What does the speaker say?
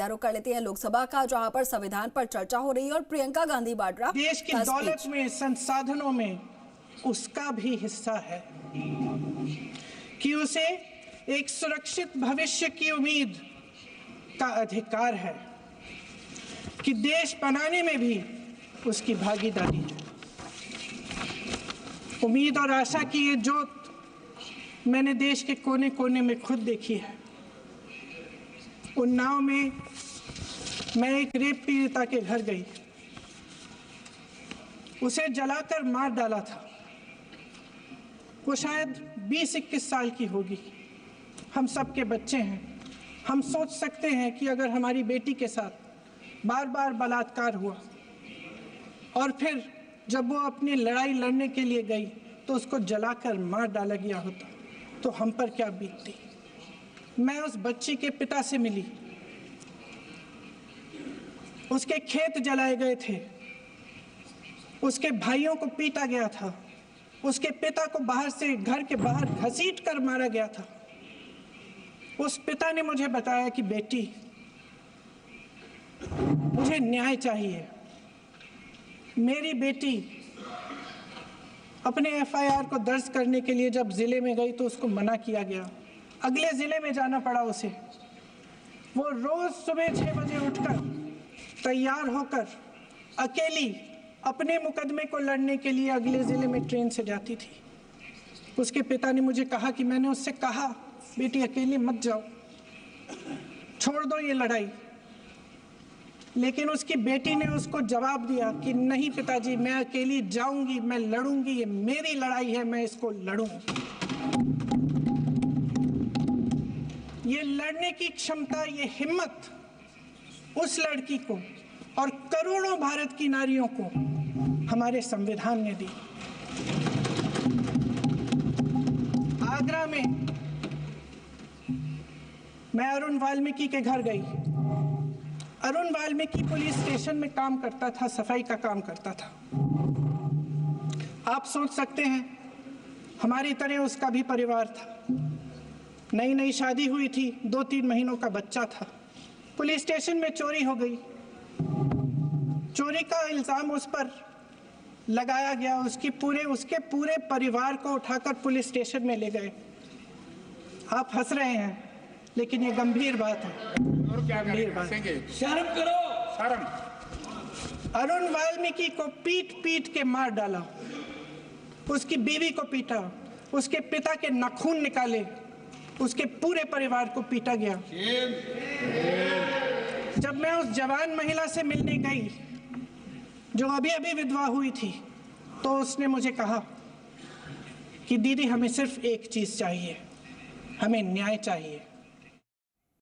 रुख कर लेते हैं लोकसभा का, जहां पर संविधान पर चर्चा हो रही है और प्रियंका गांधी वाड्रा देश की दौलत में, संसाधनों में उसका भी हिस्सा है कि उसे एक सुरक्षित भविष्य की उम्मीद का अधिकार है, कि देश बनाने में भी उसकी भागीदारी है। उम्मीद और आशा की ये जोत मैंने देश के कोने कोने में खुद देखी है। उन्नाव में मैं एक रेप पीड़िता के घर गई, उसे जलाकर मार डाला था। वो शायद 20-21 साल की होगी। हम सबके बच्चे हैं। हम सोच सकते हैं कि अगर हमारी बेटी के साथ बार बार बलात्कार हुआ और फिर जब वो अपनी लड़ाई लड़ने के लिए गई तो उसको जलाकर मार डाला गया होता तो हम पर क्या बीतती। मैं उस बच्ची के पिता से मिली। उसके खेत जलाए गए थे, उसके भाइयों को पीटा गया था, उसके पिता को बाहर से घर के बाहर घसीट कर मारा गया था। उस पिता ने मुझे बताया कि बेटी, मुझे न्याय चाहिए। मेरी बेटी अपने एफआईआर को दर्ज करने के लिए जब जिले में गई तो उसको मना किया गया। अगले जिले में जाना पड़ा उसे। वो रोज सुबह 6 बजे उठकर तैयार होकर अकेली अपने मुकदमे को लड़ने के लिए अगले जिले में ट्रेन से जाती थी। उसके पिता ने मुझे कहा कि मैंने उससे कहा, बेटी अकेली मत जाओ, छोड़ दो ये लड़ाई। लेकिन उसकी बेटी ने उसको जवाब दिया कि नहीं पिताजी, मैं अकेली जाऊंगी, मैं लड़ूंगी, ये मेरी लड़ाई है, मैं इसको लड़ूंगी। ये लड़ने की क्षमता, ये हिम्मत उस लड़की को और करोड़ों भारत की नारियों को हमारे संविधान ने दी। आगरा में मैं अरुण वाल्मीकि के घर गई। अरुण वाल्मीकि पुलिस स्टेशन में काम करता था, सफाई का काम करता था। आप सोच सकते हैं हमारी तरह उसका भी परिवार था। नई नई शादी हुई थी, 2-3 महीनों का बच्चा था। पुलिस स्टेशन में चोरी हो गई। चोरी का इल्जाम उस पर लगाया गया। उसके पूरे परिवार को उठाकर पुलिस स्टेशन में ले गए। आप हंस रहे हैं, लेकिन ये गंभीर बात है। और क्या गंभीर बात? शर्म करो। शर्म। अरुण वाल्मीकि को पीट पीट के मार डाला, उसकी बीवी को पीटा, उसके पिता के नाखून निकाले, उसके पूरे परिवार को पीटा गया। जब मैं उस जवान महिला से मिलने गई जो अभी अभी विधवा हुई थी, तो उसने मुझे कहा कि दीदी, हमें सिर्फ एक चीज चाहिए, हमें न्याय चाहिए।